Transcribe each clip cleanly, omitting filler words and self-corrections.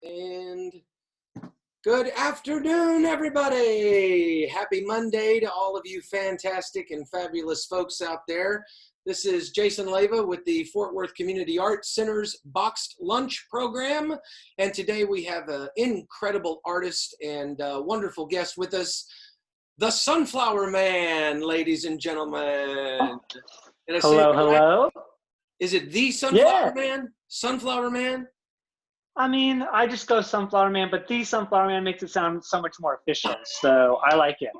And good afternoon, everybody. Happy Monday to all of you fantastic and fabulous folks out there. This is Jason Leyva with the Fort Worth Community Arts Center's Boxed Lunch program. And today we have an incredible artist and wonderful guest with us, the Sunflowerman, ladies and gentlemen. And I hello, say, hello. Is it the Yeah. Sunflowerman? Sunflowerman? I mean, I just go Sunflowerman, but the Sunflowerman makes it sound so much more official. So I like it.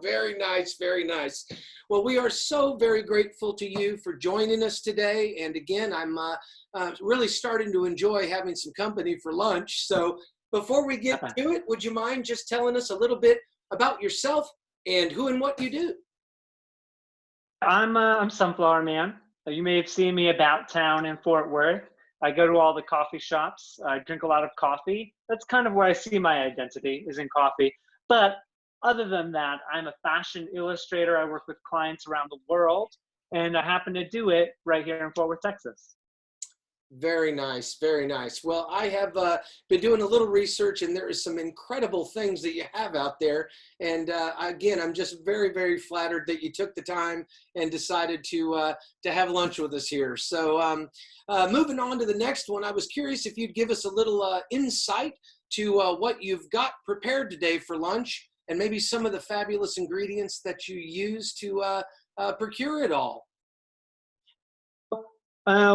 Very nice, very nice. Well, we are so very grateful to you for joining us today. And again, I'm really starting to enjoy having some company for lunch. So before we get to it, would you mind just telling us a little bit about yourself and who and what you do? I'm Sunflowerman. You may have seen me about town in Fort Worth. I go to all the coffee shops. I drink a lot of coffee. That's kind of where I see my identity, is in coffee. But other than that, I'm a fashion illustrator. I work with clients around the world, and I happen to do it right here in Fort Worth, Texas. Very nice, very nice. Well, I have been doing a little research, and there is some incredible things that you have out there. And again, I'm just very, very flattered that you took the time and decided to have lunch with us here. So moving on to the next one, I was curious if you'd give us a little insight to what you've got prepared today for lunch, and maybe some of the fabulous ingredients that you use to procure it all.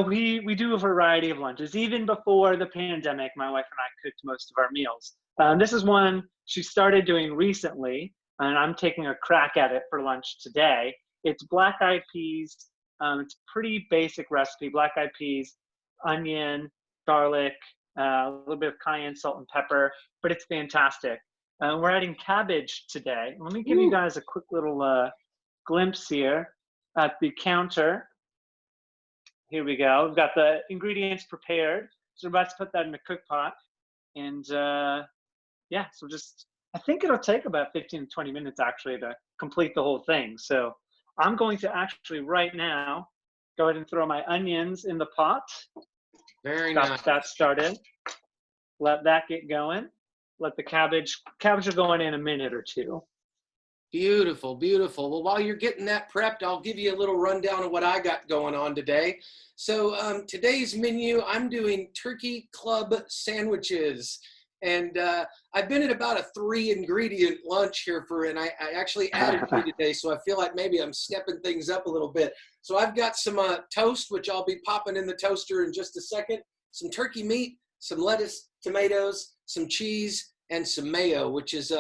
We do a variety of lunches. Even before the pandemic, my wife and I cooked most of our meals. This is one she started doing recently, and I'm taking a crack at it for lunch today. It's black-eyed peas. It's a pretty basic recipe: black-eyed peas, onion, garlic, a little bit of cayenne, salt, and pepper. But it's fantastic. We're adding cabbage today. Let me give you guys a quick little glimpse here at the counter. Here we go. We've got the ingredients prepared. So we're about to put that in the cook pot. And yeah, so I think it'll take about 15 to 20 minutes actually to complete the whole thing. So I'm going to actually right now go ahead and throw my onions in the pot. Very nice. Got that started. Let that get going. Let the cabbage will go in a minute or two. Beautiful, beautiful. Well, while you're getting that prepped, I'll give you a little rundown of what I got going on today. So today's menu, I'm doing turkey club sandwiches. And I've been at about a 3-ingredient lunch here and I actually added 3 today, so I feel like maybe I'm stepping things up a little bit. So I've got some toast, which I'll be popping in the toaster in just a second, some turkey meat, some lettuce, tomatoes, some cheese, and some mayo, which is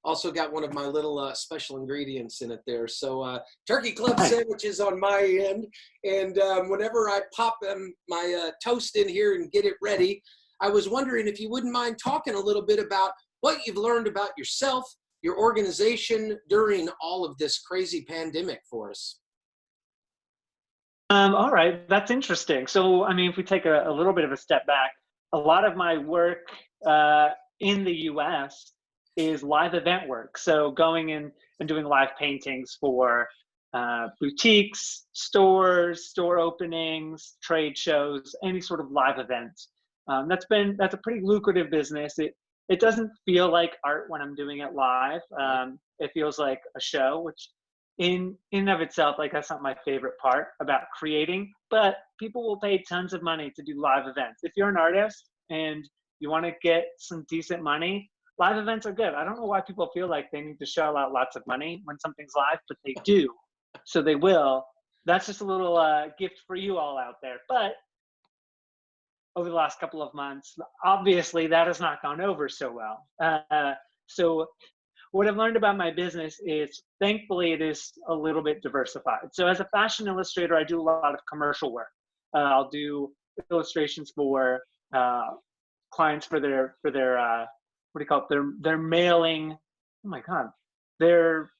also got one of my little special ingredients in it there. So turkey club sandwiches on my end. And whenever I pop my toast in here and get it ready, I was wondering if you wouldn't mind talking a little bit about what you've learned about yourself, your organization during all of this crazy pandemic for us. All right, that's interesting. So, I mean, if we take a little bit of a step back, a lot of my work in the US is live event work. So going in and doing live paintings for boutiques, stores, store openings, trade shows, any sort of live event. That's a pretty lucrative business. It doesn't feel like art when I'm doing it live. It feels like a show, which in and of itself, like, that's not my favorite part about creating, but people will pay tons of money to do live events. If you're an artist and you want to get some decent money, live events are good. I don't know why people feel like they need to shell out lots of money when something's live, but they do. So they will. That's just a little gift for you all out there. But over the last couple of months, obviously that has not gone over so well. So what I've learned about my business is, thankfully, it is a little bit diversified. So as a fashion illustrator, I do a lot of commercial work. I'll do illustrations for clients for their what do you call it? Their mailing. Oh my God, their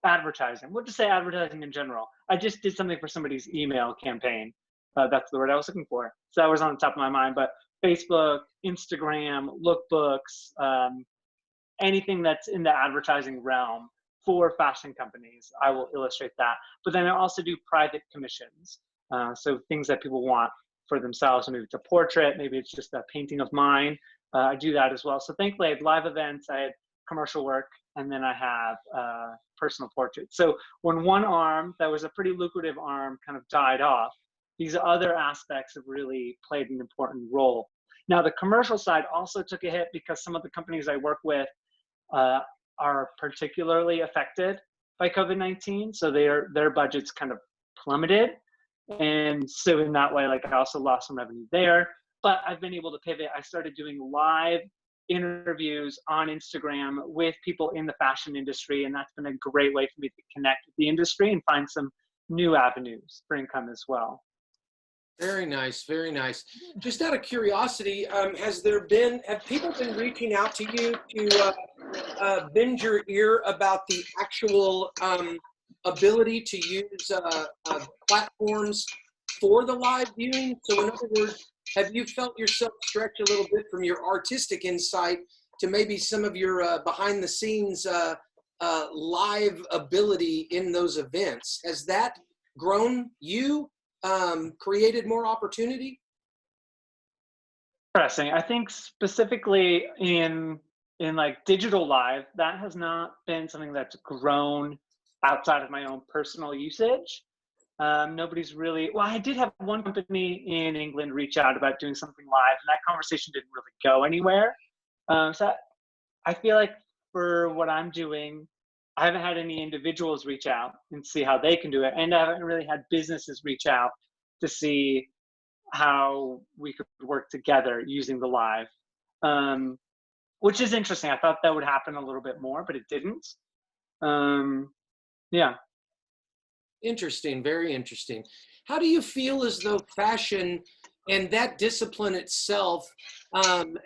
advertising. We'll just say advertising in general. I just did something for somebody's email campaign. That's the word I was looking for. So that was on the top of my mind. But Facebook, Instagram, lookbooks, anything that's in the advertising realm for fashion companies, I will illustrate that. But then I also do private commissions. So things that people want for themselves. Maybe it's a portrait, maybe it's just a painting of mine. I do that as well. So thankfully, I had live events, I had commercial work, and then I have personal portraits. So when one arm, that was a pretty lucrative arm, kind of died off, these other aspects have really played an important role. Now, the commercial side also took a hit because some of the companies I work with are particularly affected by COVID-19. So their budgets kind of plummeted. And so in that way, like I also lost some revenue there, but I've been able to pivot. I started doing live interviews on Instagram with people in the fashion industry. And that's been a great way for me to connect with the industry and find some new avenues for income as well. Very nice, very nice. Just out of curiosity, have people been reaching out to you to bend your ear about the actual ability to use platforms for the live viewing? So in other words, have you felt yourself stretch a little bit from your artistic insight to maybe some of your behind the scenes live ability in those events? Has that grown you? Created more opportunity? Interesting. I think specifically in like digital live, that has not been something that's grown outside of my own personal usage. Nobody's really, well, I did have one company in England reach out about doing something live, and that conversation didn't really go anywhere. So I feel like for what I'm doing, I haven't had any individuals reach out and see how they can do it. And I haven't really had businesses reach out to see how we could work together using the live, which is interesting. I thought that would happen a little bit more, but it didn't. Yeah. Interesting, very interesting. How do you feel as though fashion and that discipline itself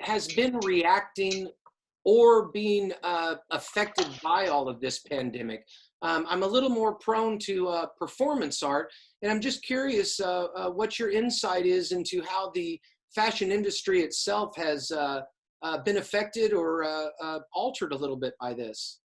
has been reacting or being affected by all of this pandemic? I'm a little more prone to performance art, and I'm just curious what your insight is into how the fashion industry itself has been affected or altered a little bit by this.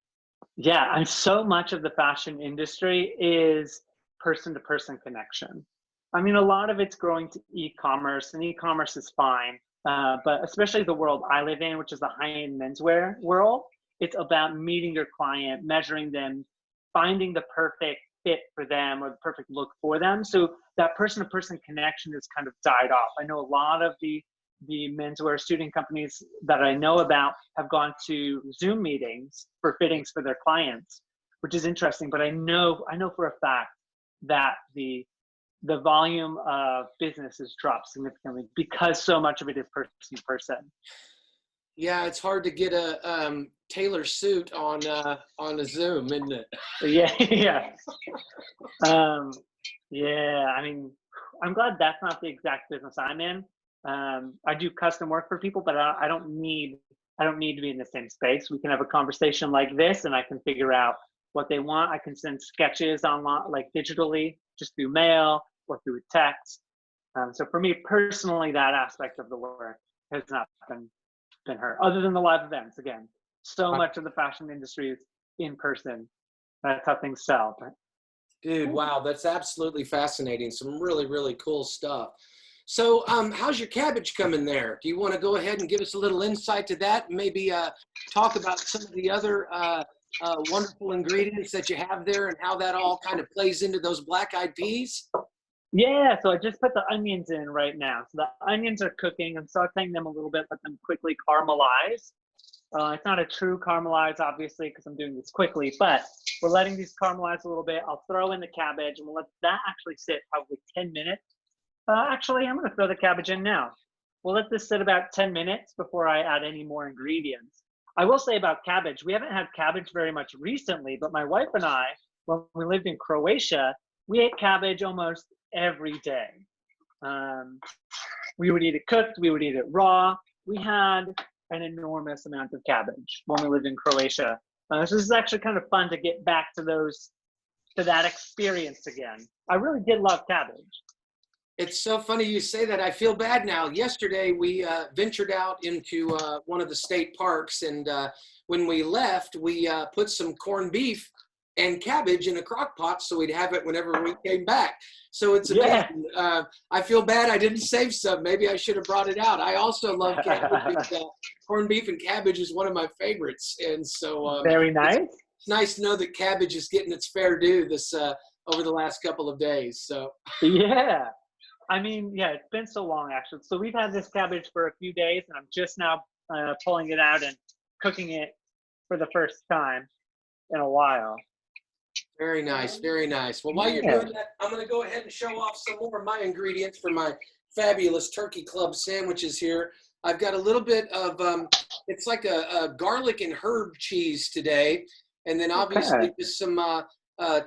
Yeah, and so much of the fashion industry is person-to-person connection. I mean, a lot of it's growing to e-commerce, and e-commerce is fine. But especially the world I live in, which is the high-end menswear world, it's about meeting your client, measuring them, finding the perfect fit for them or the perfect look for them. So that person-to-person connection has kind of died off. I know a lot of the menswear studio companies that I know about have gone to Zoom meetings for fittings for their clients, which is interesting. But I know for a fact that the volume of business has dropped significantly because so much of it is person to person. Yeah, it's hard to get a tailor suit on a Zoom, isn't it? Yeah, yeah. Yeah, I mean, I'm glad that's not the exact business I'm in. I do custom work for people, but I don't need to be in the same space. We can have a conversation like this, and I can figure out what they want. I can send sketches online, like digitally, just through mail or through text. So for me personally, that aspect of the work has not been hurt, other than the live events. Again, so much of the fashion industry is in person. That's how things sell. But, dude, wow, that's absolutely fascinating. Some really, really cool stuff. So how's your cabbage coming there? Do you want to go ahead and give us a little insight to that? Maybe talk about some of the other wonderful ingredients that you have there and how that all kind of plays into those black-eyed peas? yeah, so I just put the onions in right now. So the onions are cooking. I'm sauteing them a little bit, let them quickly caramelize. It's not a true caramelize, obviously, because I'm doing this quickly, but we're letting these caramelize a little bit. I'll throw in the cabbage, and we'll let that actually sit probably 10 minutes. Actually, I'm going to throw the cabbage in now. We'll let this sit about 10 minutes before I add any more ingredients. I will say about cabbage, we haven't had cabbage very much recently, but my wife and I, when we lived in Croatia, we ate cabbage almost every day. We would eat it cooked, we would eat it raw. We had an enormous amount of cabbage when we lived in Croatia. So this is actually kind of fun to get back to that experience again. I really did love cabbage. It's so funny you say that. I feel bad now. Yesterday, we ventured out into one of the state parks, and when we left, we put some corned beef and cabbage in a crock pot so we'd have it whenever we came back. So it's Yeah. amazing. I feel bad I didn't save some. Maybe I should have brought it out. I also love cabbage. Corned beef and cabbage is one of my favorites. And so Very nice. it's nice to know that cabbage is getting its fair due this over the last couple of days. So Yeah. I mean, yeah, it's been so long actually. So we've had this cabbage for a few days, and I'm just now pulling it out and cooking it for the first time in a while. very nice, very nice. Well, while you're doing that, I'm going to go ahead and show off some more of my ingredients for my fabulous Turkey Club sandwiches here. I've got a little bit of, it's like a garlic and herb cheese today. And then obviously just some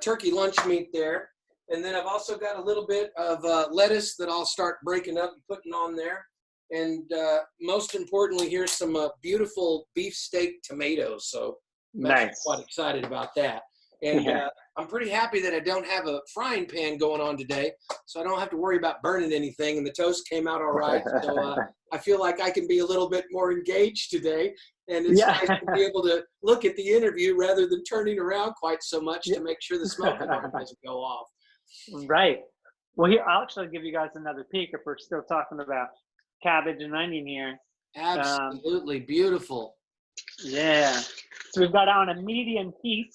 turkey lunch meat there. And then I've also got a little bit of lettuce that I'll start breaking up and putting on there. And most importantly, here's some beautiful beefsteak tomatoes. So I'm actually quite excited about that. And I'm pretty happy that I don't have a frying pan going on today, so I don't have to worry about burning anything. And the toast came out all right. So I feel like I can be a little bit more engaged today. And it's nice to be able to look at the interview rather than turning around quite so much to make sure the smoke alarm doesn't go off. Right. Well, here, I'll actually give you guys another peek if we're still talking about cabbage and onion here. Absolutely beautiful. Yeah. So we've got it on a medium heat.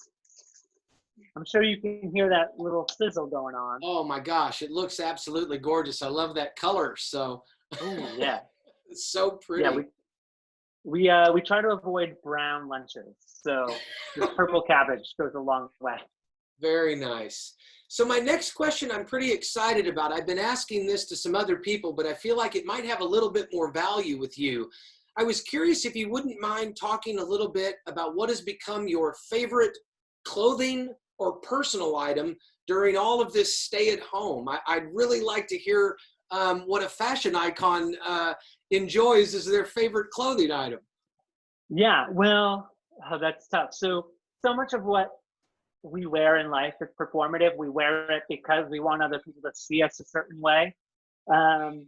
I'm sure you can hear that little sizzle going on. Oh my gosh, it looks absolutely gorgeous. I love that color. So yeah. It's so pretty. Yeah, we try to avoid brown lunches. So this purple cabbage goes a long way. Very nice. So my next question I'm pretty excited about. I've been asking this to some other people, but I feel like it might have a little bit more value with you. I was curious if you wouldn't mind talking a little bit about what has become your favorite clothing or personal item during all of this stay at home. I'd really like to hear what a fashion icon enjoys as their favorite clothing item. Yeah, well, that's tough. So much of what we wear in life is performative. We wear it because we want other people to see us a certain way. And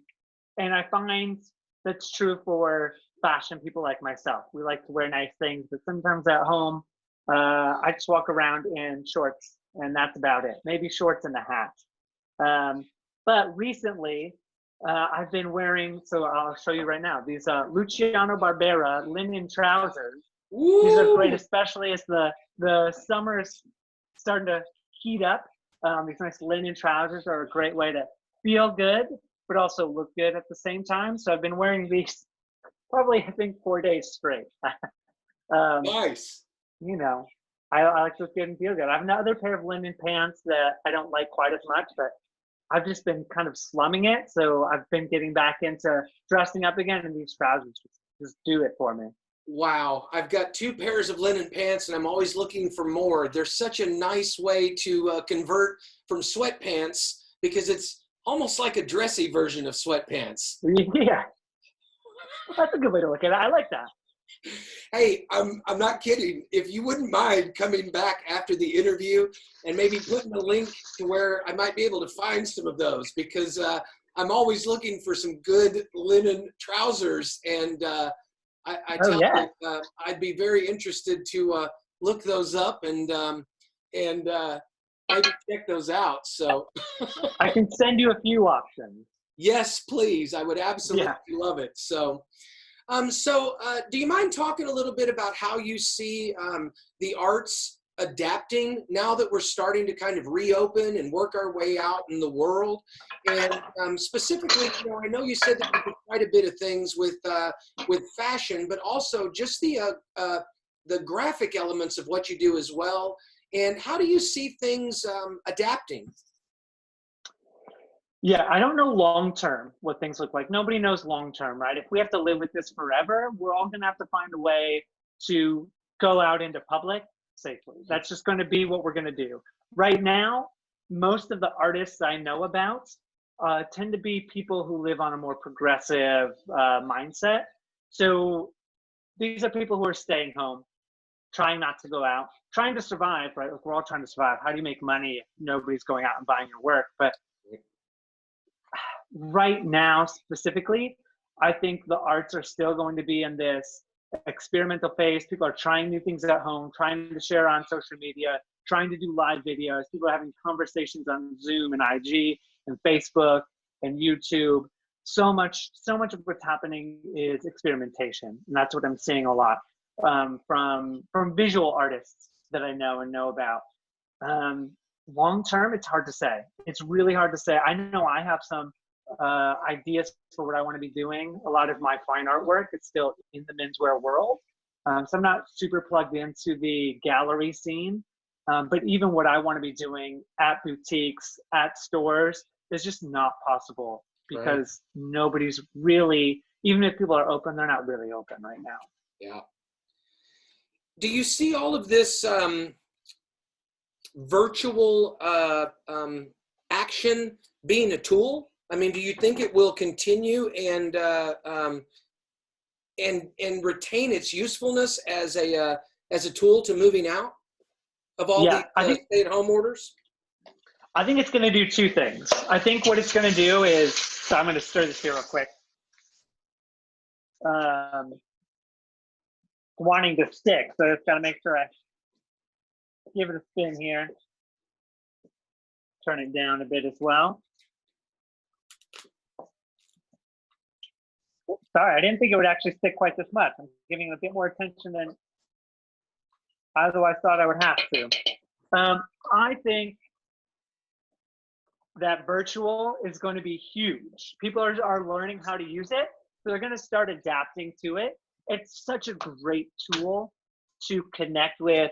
I find that's true for fashion people like myself. We like to wear nice things, but sometimes at home, I just walk around in shorts and that's about it. Maybe shorts and a hat. But recently, I've been wearing, so I'll show you right now, these Luciano Barbera linen trousers. Ooh. These are great, especially as the summer's starting to heat up. These nice linen trousers are a great way to feel good, but also look good at the same time. So I've been wearing these probably, I think, 4 days straight. Nice. You know, I like to look good and feel good. I have another pair of linen pants that I don't like quite as much, but I've just been kind of slumming it. So I've been getting back into dressing up again, and these trousers just do it for me. Wow. I've got 2 pairs of linen pants and I'm always looking for more. They're such a nice way to convert from sweatpants because it's almost like a dressy version of sweatpants. Yeah. That's a good way to look at it. I like that. Hey, I'm not kidding. If you wouldn't mind coming back after the interview and maybe putting a link to where I might be able to find some of those, because I'm always looking for some good linen trousers, and I tell you, I'd be very interested to look those up and maybe check those out. So I can send you a few options. Yes, please. I would absolutely love it. So. Do you mind talking a little bit about how you see the arts adapting now that we're starting to kind of reopen and work our way out in the world? And specifically, I know you said that you did quite a bit of things with fashion, but also just the graphic elements of what you do as well. And how do you see things adapting? Yeah, I don't know long-term what things look like. Nobody knows long-term, right? If we have to live with this forever, we're all going to have to find a way to go out into public safely. That's just going to be what we're going to do. Right now, most of the artists I know about tend to be people who live on a more progressive mindset. So these are people who are staying home, trying not to go out, trying to survive, right? Like, we're all trying to survive. How do you make money if nobody's going out and buying your work? But right now, specifically, I think the arts are still going to be in this experimental phase. People are trying new things at home, trying to share on social media, trying to do live videos. People are having conversations on Zoom and IG and Facebook and YouTube. So much of what's happening is experimentation, and that's what I'm seeing a lot from visual artists that I know and know about. Long term, it's hard to say. It's really hard to say. I know I have some ideas for what I want to be doing. A lot of my fine art work is still in the menswear world, so I'm not super plugged into the gallery scene. But even what I want to be doing at boutiques, at stores, is just not possible because nobody's really, even if people are open, they're not really open right now. Yeah. Do you see all of this virtual action being a tool? I mean, do you think it will continue and retain its usefulness as a tool to moving out of all these stay-at-home orders? I think it's going to do two things. I think what it's going to do is, so I'm going to stir this here real quick. Wanting to stick, so I just got to make sure I give it a spin here. Turn it down a bit as well. Oops, sorry, I didn't think it would actually stick quite this much. I'm giving it a bit more attention than I otherwise thought I would have to. I think that virtual is going to be huge. People are learning how to use it, so they're going to start adapting to it. It's such a great tool to connect with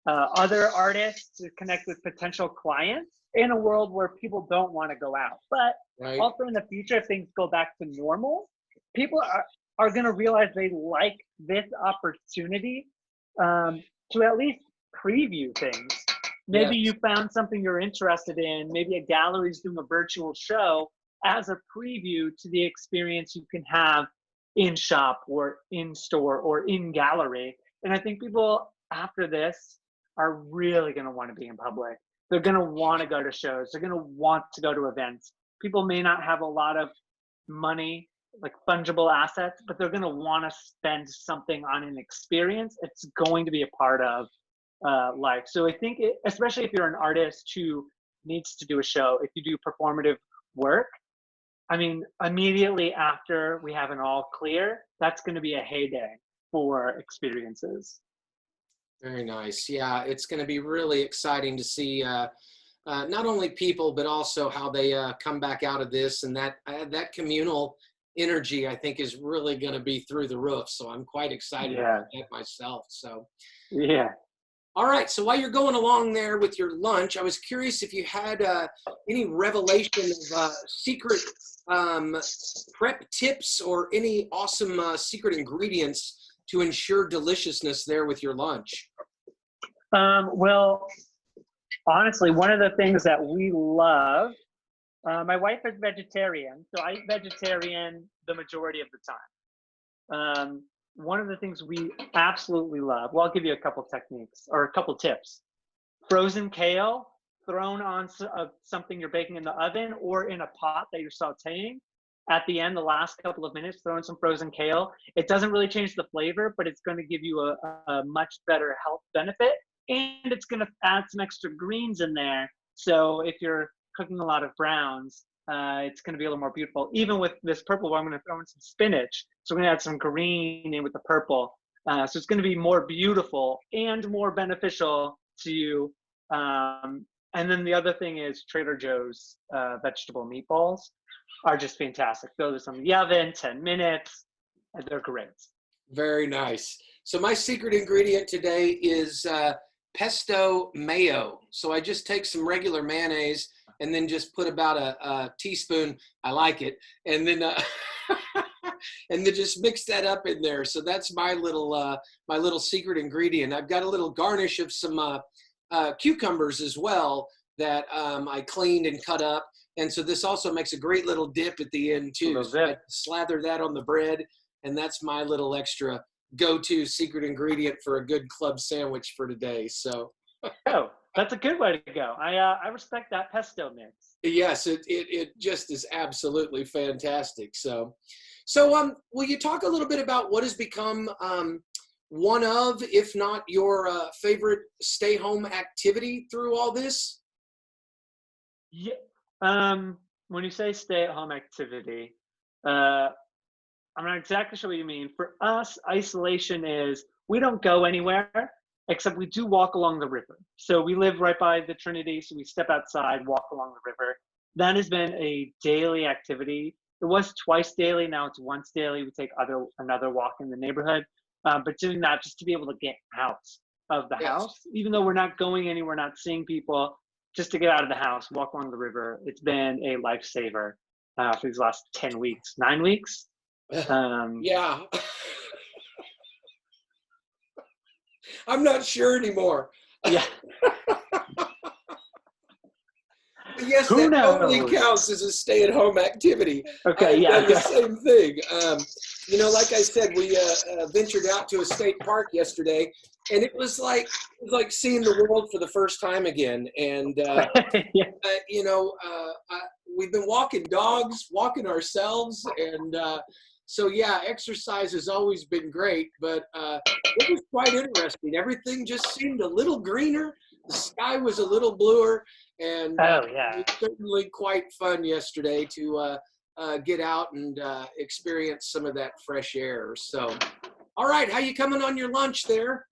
other artists, to connect with potential clients in a world where people don't want to go out. But also in the future, if things go back to normal, people are going to realize they like this opportunity to at least preview things. Maybe you found something you're interested in. Maybe a gallery's doing a virtual show as a preview to the experience you can have in shop or in store or in gallery. And I think people after this are really going to want to be in public. They're going to want to go to shows. They're going to want to go to events. People may not have a lot of money, like fungible assets, but they're going to want to spend something on an experience. It's going to be a part of life. So I think, especially if you're an artist who needs to do a show, if you do performative work, I mean, immediately after we have an all clear, that's going to be a heyday for experiences. Very nice. Yeah, it's going to be really exciting to see not only people, but also how they come back out of this, and that communal energy, I think, is really going to be through the roof. So I'm quite excited about that myself. So yeah. All right. So while you're going along there with your lunch, I was curious if you had any revelation of secret prep tips or any awesome secret ingredients to ensure deliciousness there with your lunch. Well, honestly, one of the things that we love, my wife is vegetarian, so I eat vegetarian the majority of the time. One of the things we absolutely love, well, I'll give you a couple techniques or a couple tips. Frozen kale thrown on something you're baking in the oven or in a pot that you're sauteing. At the end, the last couple of minutes, throw in some frozen kale. It doesn't really change the flavor, but it's going to give you a much better health benefit. And it's going to add some extra greens in there. So if you're cooking a lot of browns, it's going to be a little more beautiful. Even with this purple one, I'm going to throw in some spinach. So we're going to add some green in with the purple. So it's going to be more beautiful and more beneficial to you. And then the other thing is Trader Joe's vegetable meatballs are just fantastic. Throw this on the oven, 10 minutes, and they're great. Very nice. So my secret ingredient today is pesto mayo. So I just take some regular mayonnaise and then just put about a teaspoon, I like it, and then and then just mix that up in there. So that's my little secret ingredient. I've got a little garnish of some cucumbers as well that I cleaned and cut up. And so this also makes a great little dip at the end too. So I slather that on the bread, and that's my little extra go-to secret ingredient for a good club sandwich for today. So oh, that's a good way to go. I respect that pesto mix. Yes, it just is absolutely fantastic. So will you talk a little bit about what has become one of, if not your favorite stay-home activity through all this? Yeah. When you say stay-at-home activity, uh, I'm not exactly sure what you mean. For us, isolation is we don't go anywhere except we do walk along the river. So we live right by the Trinity, so we step outside, walk along the river. That has been a daily activity. It was twice daily, now it's once daily. We take another walk in the neighborhood, but doing that just to be able to get out of the Yes. house, even though we're not going anywhere, not seeing people, just to get out of the house, walk along the river. It's been a lifesaver for these last 10 weeks, 9 weeks. Um, Yeah. I'm not sure anymore. yeah, Yes, who that totally knows? counts as a stay-at-home activity. I Okay, have yeah, done the yeah. same thing. Like I said, we ventured out to a state park yesterday, and it was like seeing the world for the first time again. And Yeah. we've been walking dogs, walking ourselves, and so yeah, exercise has always been great. But it was quite interesting. Everything just seemed a little greener. The sky was a little bluer, and Oh, it yeah. was certainly quite fun yesterday to get out and experience some of that fresh air. So, all right, how you coming on your lunch there?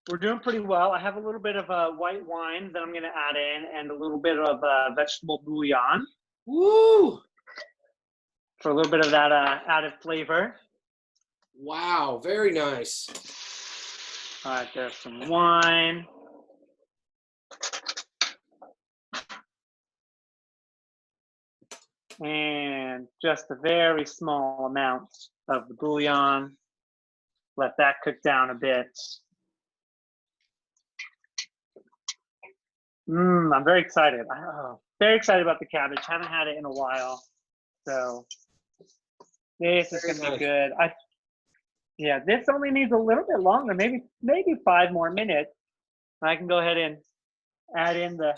We're doing pretty well. I have a little bit of white wine that I'm going to add in and a little bit of vegetable bouillon Woo! for a little bit of that added flavor. Wow, very nice. All right, there's some wine. And just a very small amount of the bouillon. Let that cook down a bit. I'm very excited. Very excited about the cabbage. Haven't had it in a while. So this is Very going to be nice. good. Yeah, this only needs a little bit longer, maybe 5 more minutes. I can go ahead and add in the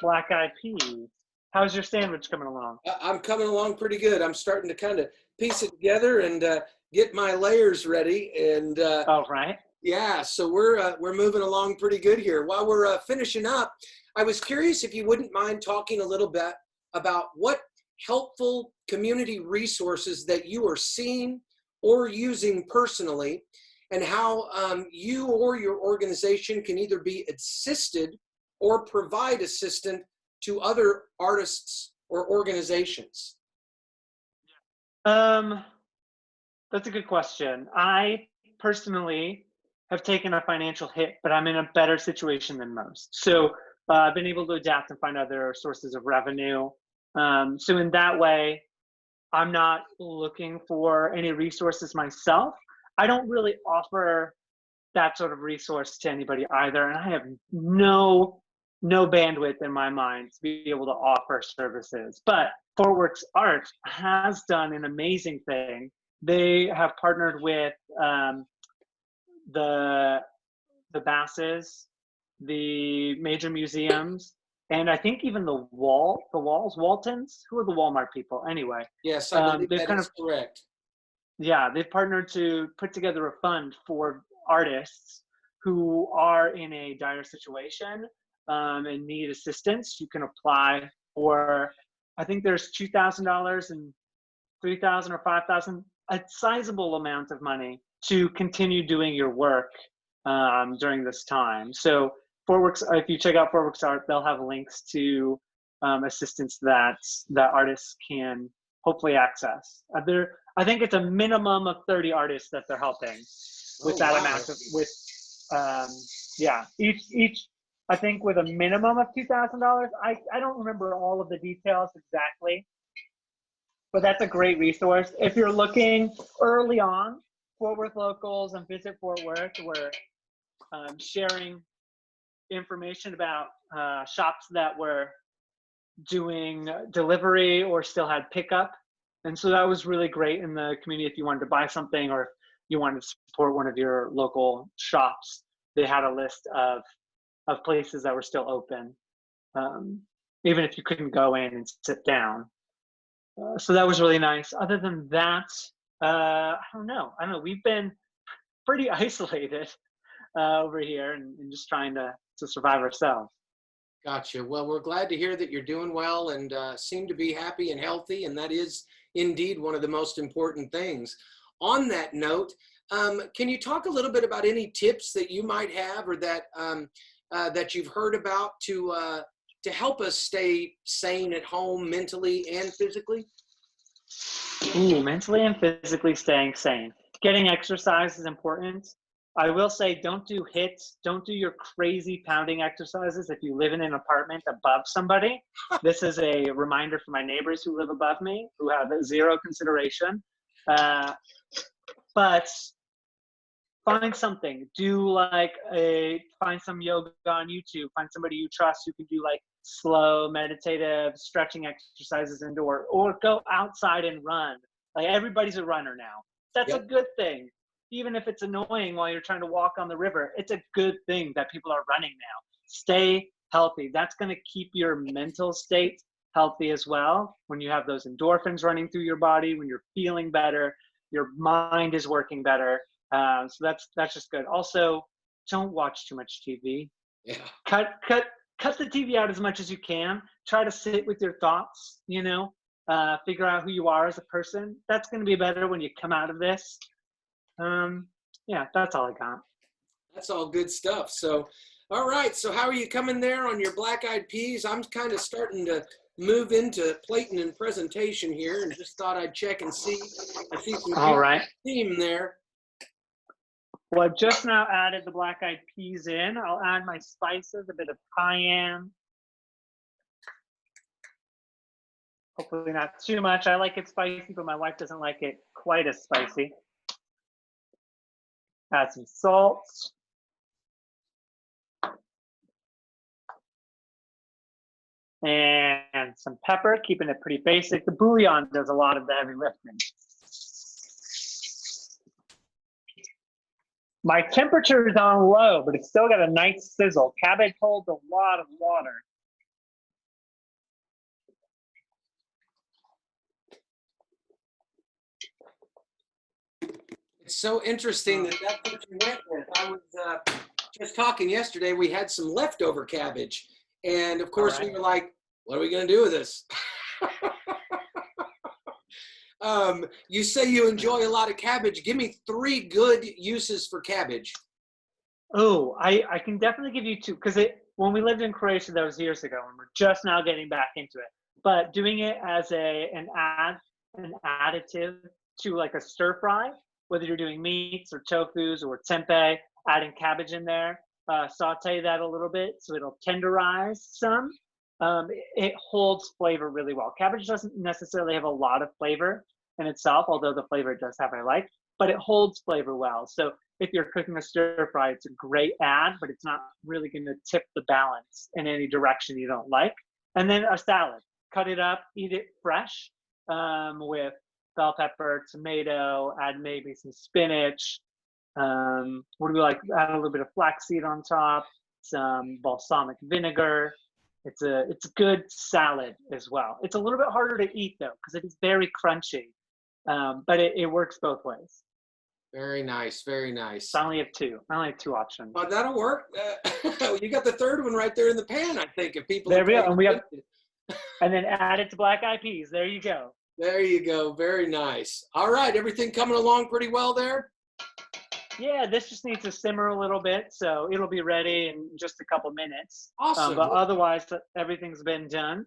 black eyed peas. How's your sandwich coming along? I'm coming along pretty good. I'm starting to kind of piece it together and get my layers ready. And All right. yeah, so we're moving along pretty good here. While we're finishing up, I was curious if you wouldn't mind talking a little bit about what helpful community resources that you are seeing or using personally, and how you or your organization can either be assisted or provide assistance to other artists or organizations. Um, that's a good question. I personally have taken a financial hit, but I'm in a better situation than most. So I've been able to adapt and find other sources of revenue. So in that way, I'm not looking for any resources myself. I don't really offer that sort of resource to anybody either, and I have no bandwidth in my mind to be able to offer services. But Fortworks Art has done an amazing thing. They have partnered with the Basses, the major museums, and I think even Waltons. Who are the Walmart people anyway? Yes, I believe They've that kind of is correct. Yeah, they've partnered to put together a fund for artists who are in a dire situation and need assistance. You can apply for, I think there's $2,000 and 3,000 or 5,000, a sizable amount of money to continue doing your work during this time. So Fortworks, if you check out Fortworks Art, they'll have links to assistance that artists can hopefully access. I think it's a minimum of 30 artists that they're helping with Oh, that wow. amount of each I think with a minimum of $2,000. I don't remember all of the details exactly, but that's a great resource if you're looking early on. Fort Worth Locals and Visit Fort Worth were sharing information about shops that were doing delivery or still had pickup. And so that was really great in the community if you wanted to buy something or if you wanted to support one of your local shops. They had a list of places that were still open, even if you couldn't go in and sit down. So that was really nice. Other than that, I don't know. We've been pretty isolated over here, and just trying to survive ourselves. Gotcha. Well, we're glad to hear that you're doing well and seem to be happy and healthy, and that is indeed one of the most important things. On that note, can you talk a little bit about any tips that you might have, or that that you've heard about to help us stay sane at home, mentally and physically? Ooh, mentally and physically staying sane. Getting exercise is important. I will say, don't do hits. Don't do your crazy pounding exercises if you live in an apartment above somebody. This is a reminder for my neighbors who live above me, who have zero consideration. But find something. Find some yoga on YouTube. Find somebody you trust who can do like slow, meditative, stretching exercises indoor, or go outside and run. Like, everybody's a runner now. That's a Yep. good thing. Even if it's annoying while you're trying to walk on the river, it's a good thing that people are running now. Stay healthy. That's going to keep your mental state healthy as well. When you have those endorphins running through your body, when you're feeling better, your mind is working better. So that's just good. Also, don't watch too much TV. Yeah. Cut the TV out as much as you can. Try to sit with your thoughts, figure out who you are as a person. That's going to be better when you come out of this. Yeah, that's all I got. That's all good stuff. So, all right. So, how are you coming there on your black-eyed peas? I'm kind of starting to move into plating and presentation here, and just thought I'd check and see. I see some All good right. theme there. Well, I've just now added the black-eyed peas in. I'll add my spices, a bit of cayenne. Hopefully not too much. I like it spicy, but my wife doesn't like it quite as spicy. Add some salt. And some pepper, keeping it pretty basic. The bouillon does a lot of the heavy lifting. My temperature is on low, but it's still got a nice sizzle. Cabbage holds a lot of water. It's so interesting that that's what you went with. I was just talking yesterday. We had some leftover cabbage, and of course we were like, "What are we going to do with this?" You say you enjoy a lot of cabbage. Give me 3 good uses for cabbage. Oh, I can definitely give you 2, because when we lived in Croatia, that was years ago, and we're just now getting back into it. But doing it as an additive to like a stir fry, whether you're doing meats or tofus or tempeh, adding cabbage in there, saute that a little bit so it'll tenderize some. It holds flavor really well. Cabbage doesn't necessarily have a lot of flavor in itself, although the flavor it does have I like, but it holds flavor well. So if you're cooking a stir fry, it's a great add, but it's not really going to tip the balance in any direction you don't like. And then a salad, cut it up, eat it fresh, with bell pepper, tomato, add maybe some spinach. What do we like? Add a little bit of flaxseed on top, some balsamic vinegar. It's a good salad as well. It's a little bit harder to eat though, because it is very crunchy, but it works both ways. Very nice, very nice. So I only have 2. I only have 2 options. Well, that'll work. You got the 3rd one right there in the pan, I think, if people There are we go. paying And attention. and then add it to black-eyed peas. There you go. There you go. Very nice. All right. Everything coming along pretty well there? Yeah, this just needs to simmer a little bit, so it'll be ready in just a couple minutes. Awesome. But otherwise, everything's been done.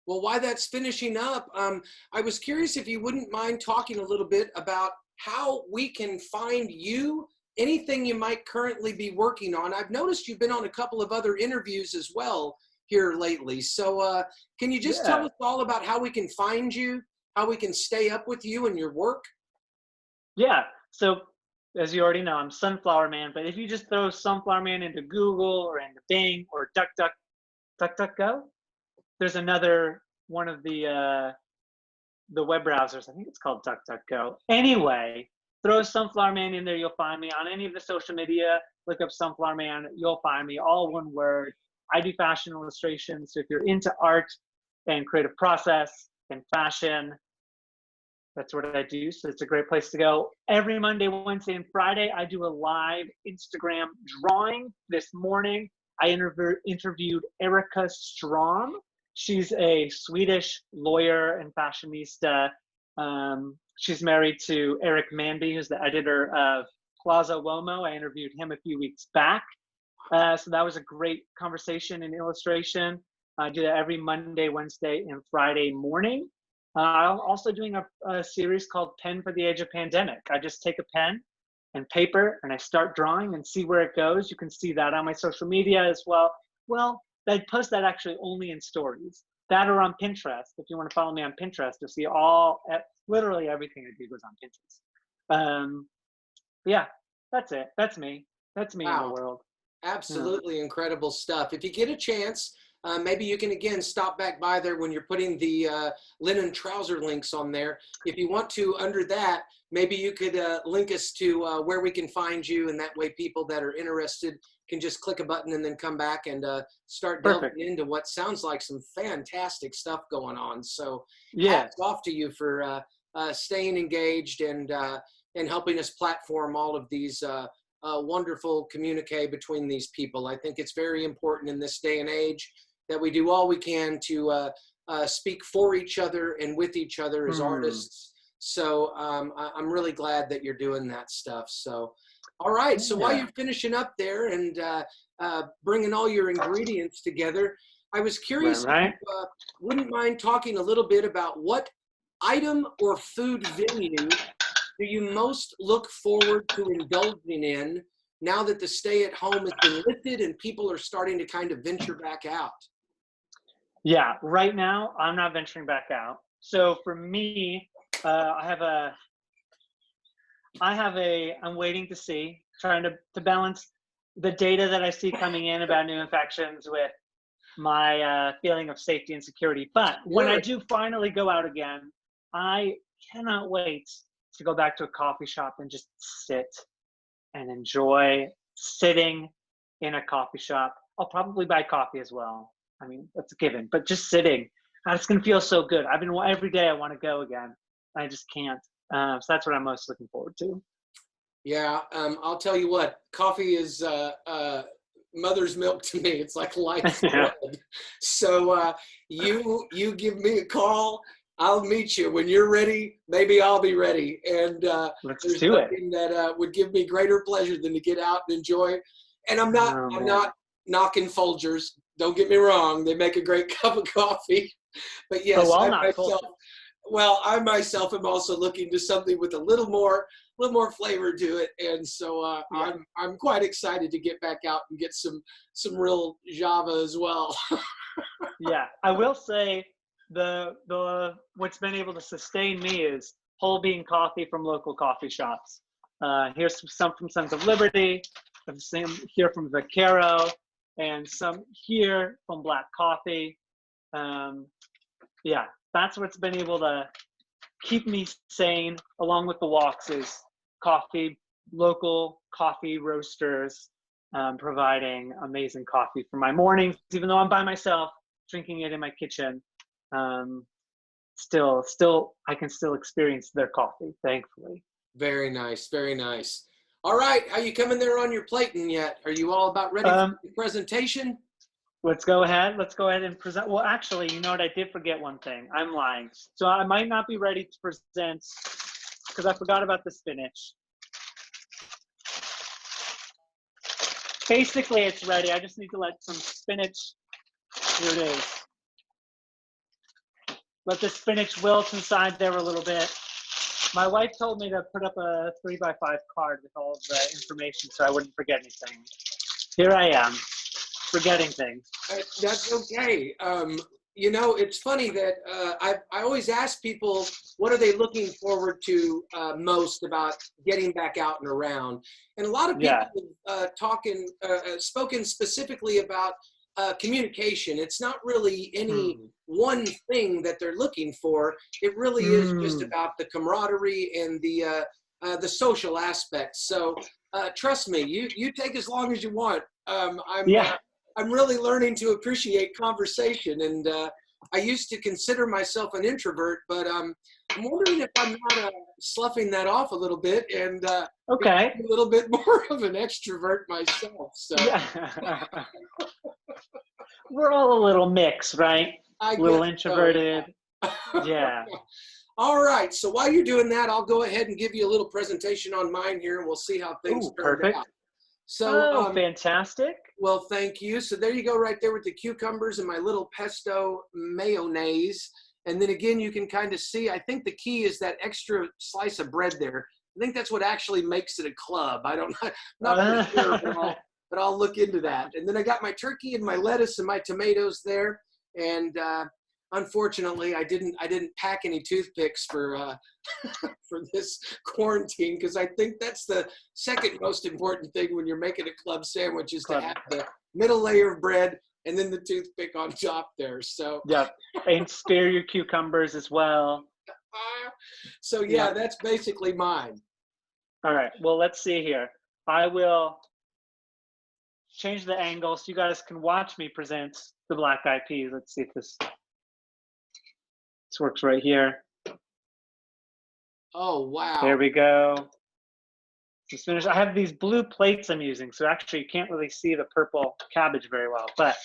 Well, while that's finishing up, I was curious if you wouldn't mind talking a little bit about how we can find you, anything you might currently be working on. I've noticed you've been on a couple of other interviews as well here lately. So can you just tell us all about how we can find you, how we can stay up with you and your work? Yeah, so as you already know, I'm Sunflowerman, but if you just throw Sunflowerman into Google or into Bing or DuckDuckGo, there's another one of the web browsers. I think it's called DuckDuckGo. Anyway, throw Sunflowerman in there. You'll find me on any of the social media. Look up Sunflowerman. You'll find me, all one word. I do fashion illustrations. So if you're into art and creative process and fashion, That's what I do. So it's a great place to go. Every Monday, Wednesday, and Friday, I do a live Instagram drawing. This morning, I interviewed Erica Strom. She's a Swedish lawyer and fashionista. She's married to Eric Manby, who's the editor of Plaza Uomo. I interviewed him a few weeks back. So that was a great conversation and illustration. I do that every Monday, Wednesday, and Friday morning. I'm also doing a series called Pen for the Age of Pandemic. I just take a pen and paper and I start drawing and see where it goes. You can see that on my social media as well. Well, I post that actually only in stories. That or on Pinterest. If you want to follow me on Pinterest, you'll see literally everything I do goes on Pinterest. Yeah, that's it. That's me. That's me in the world. Absolutely incredible stuff. If you get a chance, maybe you can again stop back by there when you're putting the linen trouser links on there. If you want to, under that, maybe you could link us to where we can find you, and that way people that are interested can just click a button and then come back and start delving into what sounds like some fantastic stuff going on. So hats off to you for staying engaged and helping us platform all of these wonderful communique between these people. I think it's very important in this day and age that we do all we can to speak for each other and with each other as artists. So I'm really glad that you're doing that stuff. So, all right. So while you're finishing up there and bringing all your ingredients together, I was curious if you wouldn't mind talking a little bit about what item or food venue do you most look forward to indulging in now that the stay-at-home has been lifted and people are starting to kind of venture back out? Yeah, right now I'm not venturing back out. So for me, I'm waiting to see, trying to balance the data that I see coming in about new infections with my feeling of safety and security. But when I do finally go out again, I cannot wait to go back to a coffee shop and just sit and enjoy sitting in a coffee shop. I'll probably buy coffee as well. I mean, that's a given, but just sitting, it's going to feel so good. Every day I want to go again. I just can't. So that's what I'm most looking forward to. Yeah. I'll tell you what, coffee is mother's milk to me. It's like life blood. So you give me a call. I'll meet you when you're ready. Maybe I'll be ready. And let's do it. That would give me greater pleasure than to get out and enjoy. And I'm not knocking Folgers. Don't get me wrong. They make a great cup of coffee. But yes, I myself am also looking to something with a little more flavor to it. And so I'm quite excited to get back out and get some real Java as well. Yeah, I will say the what's been able to sustain me is whole bean coffee from local coffee shops. Here's some from Sons of Liberty, some here from Vaquero, and some here from Black Coffee. Yeah, that's what's been able to keep me sane along with the walks is coffee, local coffee roasters providing amazing coffee for my mornings, even though I'm by myself drinking it in my kitchen. Still I can still experience their coffee, thankfully. Very nice, very nice. All right, how you coming there on your plating yet? Are you all about ready for the presentation? Let's go ahead and present. Well, actually, you know what? I did forget one thing. I'm lying. So I might not be ready to present because I forgot about the spinach. Basically, it's ready. I just need to let some spinach, here it is. Let the spinach wilt inside there a little bit. My wife told me to put up a 3x5 card with all of the information so I wouldn't forget anything. Here I am, forgetting things. That's okay. You know, it's funny that I always ask people, what are they looking forward to most about getting back out and around? And a lot of people have spoken specifically about communication. It's not really any one thing that they're looking for. It really is just about the camaraderie and the social aspect. So trust me, you take as long as you want. I'm really learning to appreciate conversation, and I used to consider myself an introvert, but I'm wondering if I'm not sloughing that off a little bit and Okay. becoming a little bit more of an extrovert myself. So Yeah. We're all a little mix, right? I A little guess so. introverted. Yeah. All right. So while you're doing that, I'll go ahead and give you a little presentation on mine here, and we'll see how things Ooh, turned out. perfect. So, Oh, fantastic. well, thank you. So there you go, right there with the cucumbers and my little pesto mayonnaise. And then again, you can kind of see, I think the key is that extra slice of bread there. I think that's what actually makes it a club. I don't know, not for sure, but I'll look into that. And then I got my turkey and my lettuce and my tomatoes there. And unfortunately, I didn't pack any toothpicks for for this quarantine, because I think that's the second most important thing when you're making a club sandwich is to have the middle layer of bread and then the toothpick on top there. So Yep. And spare your cucumbers as well. so yeah, that's basically mine. All right. Well, let's see here. I will change the angle so you guys can watch me present the black eyed peas. Let's see if this works right here. Oh wow. There we go. Just finished. I have these blue plates I'm using, so actually you can't really see the purple cabbage very well, but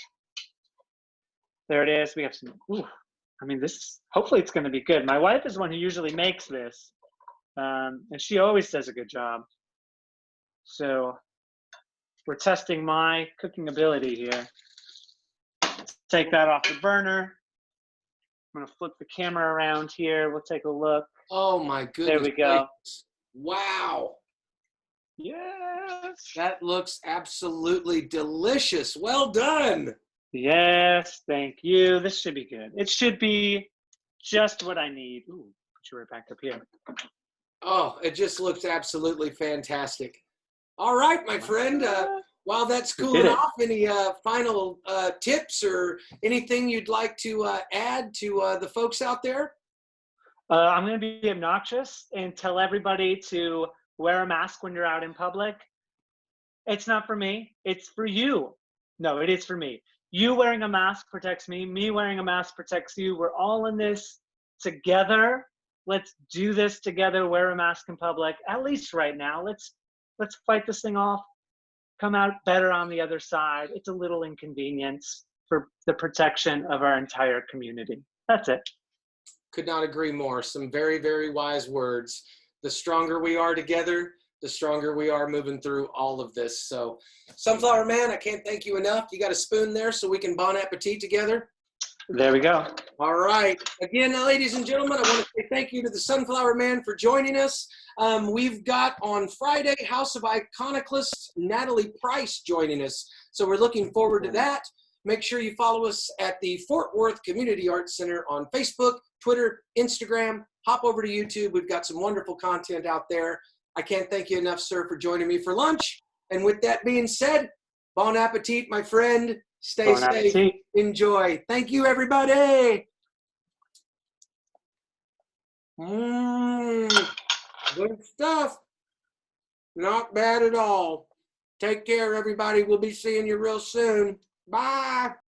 there it is. We have some, ooh, I mean, hopefully it's going to be good. My wife is the one who usually makes this, and she always does a good job. So we're testing my cooking ability here. Let's take that off the burner. I'm going to flip the camera around here. We'll take a look. Oh my goodness. There we go. Wow. Yes. That looks absolutely delicious. Well done. Yes, thank you. This should be good. It should be just what I need. Ooh, put you right back up here. Oh, it just looks absolutely fantastic. All right, my friend. While that's cooling off, any final tips or anything you'd like to add to the folks out there? I'm going to be obnoxious and tell everybody to wear a mask when you're out in public. It's not for me. It's for you. No, it is for me. You wearing a mask protects me. Me wearing a mask protects you. We're all in this together. Let's do this together. Wear a mask in public, at least right now. Let's fight this thing off. Come out better on the other side. It's a little inconvenience for the protection of our entire community. That's it. Could not agree more. Some very, very wise words. The stronger we are together, the stronger we are moving through all of this. So, Sunflowerman, I can't thank you enough. You got a spoon there so we can bon appetit together? There we go. All right. Again, ladies and gentlemen, I want to say thank you to the Sunflowerman for joining us. We've got on Friday, House of Iconoclasts, Natalie Price joining us. So we're looking forward to that. Make sure you follow us at the Fort Worth Community Arts Center on Facebook, Twitter, Instagram. Hop over to YouTube. We've got some wonderful content out there. I can't thank you enough, sir, for joining me for lunch. And with that being said, bon appetit, my friend. Stay safe. Enjoy. Thank you, everybody. Good stuff. Not bad at all. Take care, everybody. We'll be seeing you real soon. Bye.